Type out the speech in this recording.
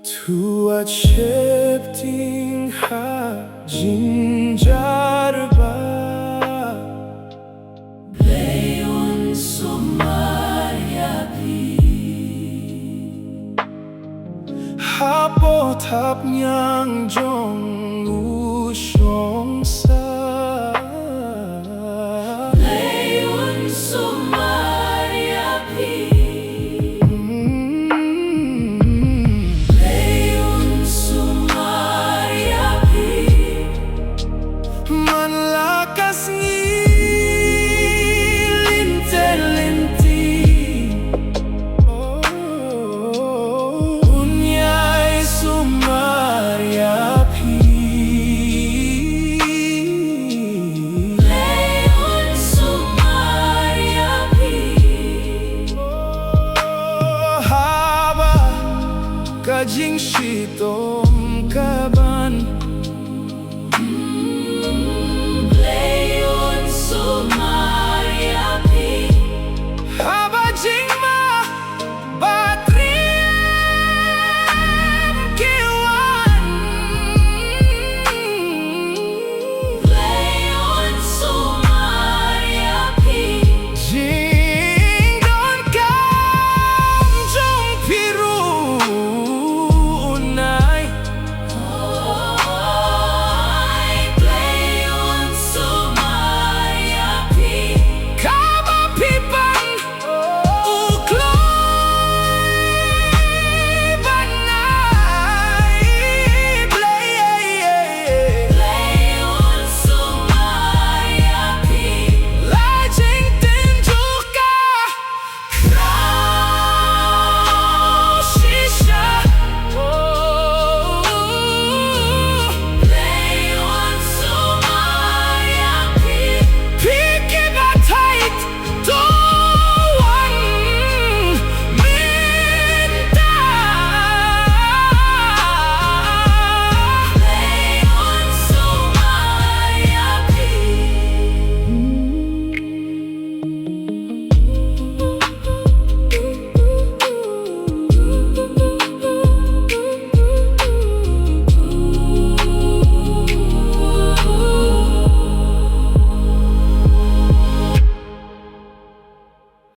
Tua chepting ha jinjarba Blei Sumar yapi Hapo tap nyang jong ushong sa Blei Sumar yapi Blei Sumar yapi Manlakas ngilinti-linti Unyay sumaryapi Blei Sumar yapi Haba kajing shitom kaban Blei Sumar